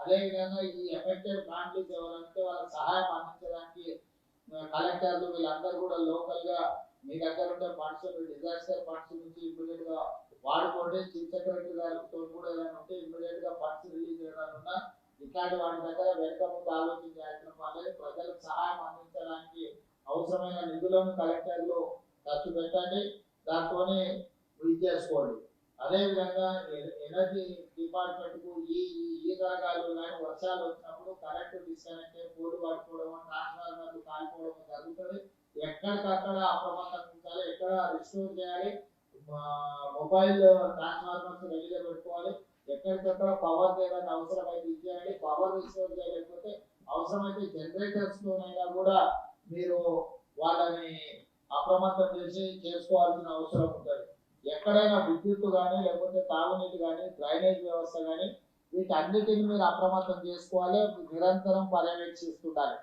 అదేవిధంగా ఈ affected families ఎవరంటే వాళ్ళకి సహాయం అందించడానికి కలెక్టర్లు వీళ్ళందరూ కూడా లోకల్ గా మీ దగ్గర ఉండే ఫండ్స్ డిజాస్టర్ ఫండ్స్ నుంచి ఇమ్మీడియట్ గా వాడుకోండి. చీఫ్ సెక్రటరీ గారితో కూడా ఏదైనా ఉంటే ఇమ్మీడియట్ గా ఫండ్స్ రిలీజ్ చేయాలన్నా ఇట్లాంటి వాటి దగ్గర వెనుక ముందు ఆలోచించాల్సిన వాళ్ళని ప్రజలకు సహాయం అందించడానికి అవసరమైన నిధులను కలెక్టర్లు ఖర్చు పెట్టండి. దాంతోనే ఇది చేసుకోండి. అదేవిధంగా ఎనర్జీ డిపార్ట్మెంట్ కు ఈ రకాలు కానీ వర్షాలు వచ్చినప్పుడు కరెంటు డిస్కనెక్ట్ పోలు పడిపోవడం ట్రాన్స్ఫార్మర్లు కాలిపోవడం జరుగుతుంది. ఎక్కడికక్కడ అప్రమత్తంగా ఉండాలి. ఎక్కడ రిస్టోర్ చేయాలి, మొబైల్ ట్రాన్స్ఫార్మర్స్ రెడీగా పెట్టుకోవాలి. ఎక్కడికక్కడ పవర్ ఏదైనా అవసరమైతే ఇచ్చేయాలి. పవర్ రిస్టోర్ చేయలేకపోతే అవసరమైతే జనరేటర్స్ తోనైనా కూడా మీరు వాళ్ళని అప్రమత్తం చేసి చేసుకోవాల్సిన అవసరం ఉంటుంది. ఎక్కడైనా విద్యుత్ కానీ లేకపోతే తాగునీటి కానీ డ్రైనేజ్ వ్యవస్థ కానీ వీటన్నిటిని మీరు అప్రమత్తం చేసుకోవాలి. నిరంతరం పర్యవేక్షిస్తుండాలి.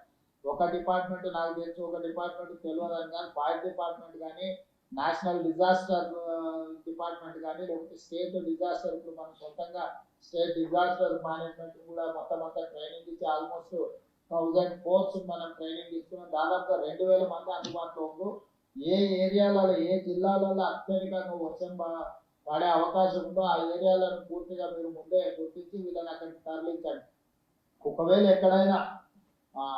ఒక డిపార్ట్మెంట్ నాకు తెలుసు, ఒక డిపార్ట్మెంట్ తెలియదని కానీ ఫైర్ డిపార్ట్మెంట్ కానీ నేషనల్ డిజాస్టర్ డిపార్ట్మెంట్ కానీ లేకపోతే స్టేట్ డిజాస్టర్, ఇప్పుడు మనం సొంతంగా స్టేట్ డిజాస్టర్ మేనేజ్మెంట్ కూడా మొత్తం అంతా ట్రైనింగ్ ఇచ్చి ఆల్మోస్ట్ 1000 కోర్స్ మనం ట్రైనింగ్ ఇస్తున్నాం. దాదాపుగా 2000 మంది అందుబాటులో ఉండు. ఏ ఏరియాలలో ఏ జిల్లాలలో అత్యధికంగా వర్షం పడే అవకాశం ఉందో ఆ ఏరియాలను పూర్తిగా మీరు ముందే గుర్తించి వీళ్ళని అక్కడికి తరలించండి. ఒకవేళ ఎక్కడైనా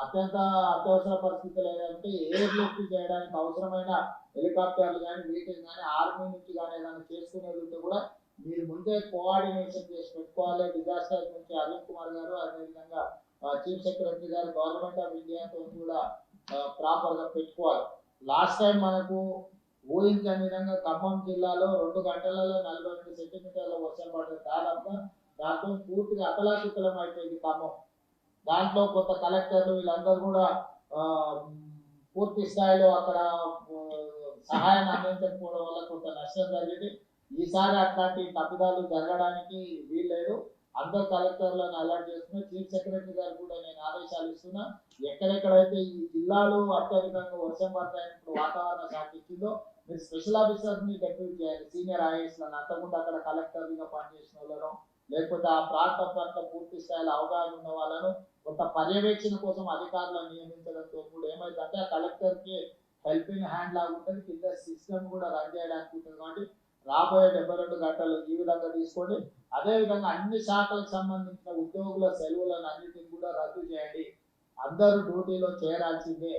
అత్యవసర పరిస్థితులు ఏదంటే ఎయిర్ లిఫ్ట్ చేయడానికి అవసరమైన హెలికాప్టర్లు కానీ వీటిని కానీ ఆర్మీ నుంచి కానీ ఏదైనా చేసుకునేది ఉంటే కూడా మీరు ముందే కోఆర్డినేషన్ చేసి పెట్టుకోవాలి. డిజాస్టర్ నుంచి అరుణ్ కుమార్ గారు, అదేవిధంగా చీఫ్ సెక్రటరీ గారు గవర్నమెంట్ ఆఫ్ ఇండియాతో కూడా ప్రాపర్గా పెట్టుకోవాలి. లాస్ట్ టైం మనకు ఊహించని విధంగా ఖమ్మం జిల్లాలో 2 గంటలలో 42 సెంటీమీటర్ల వర్షం పడ్డది. దాదాపుగా దాంతో పూర్తిగా అతలాకుతలం అయిపోయింది ఖమ్మం. దాంట్లో కొత్త కలెక్టర్లు వీళ్ళందరూ కూడా పూర్తి స్థాయిలో అక్కడ సహాయాన్ని అందించకపోవడం వల్ల కొంత నష్టం జరిగింది. ఈసారి అట్లాంటి తప్పిదాలు జరగడానికి వీల్లేదు. అందరు కలెక్టర్లను అలర్ట్ చేస్తున్నా. చీఫ్ సెక్రటరీ గారు కూడా నేను ఆదేశాలు ఇస్తున్నా. ఎక్కడెక్కడైతే ఈ జిల్లాలో అత్యధికంగా వర్షం పడతాయని వాతావరణ శాఖ ఇచ్చిందో మీరు స్పెషల్ ఆఫీసర్స్ ని డెప్యూట్ చేయాలి. సీనియర్ ఐఏఎస్లను అంతకుముందు అక్కడ కలెక్టర్లుగా పనిచేసిన వాళ్ళను లేకపోతే ఆ ప్రాంతం పట్ల పూర్తి స్థాయిలో అవగాహన ఉన్న వాళ్ళను కొంత పర్యవేక్షణ కోసం అధికారులను నియమించడంతో కూడా ఏమైందంటే ఆ కలెక్టర్ కి హెల్పింగ్ హ్యాండ్ లాగా ఉంటుంది. కింద సిస్టమ్ కూడా రన్ చేయడానికి ఉంటుంది. కాబట్టి రాబోయే 72 గంటలు ఈ విధంగా తీసుకోండి. అదేవిధంగా అన్ని శాఖలకు సంబంధించిన ఉద్యోగుల సెలవులను అన్నిటిని కూడా రద్దు చేయండి. అందరూ డ్యూటీలో చేరాల్సిందే.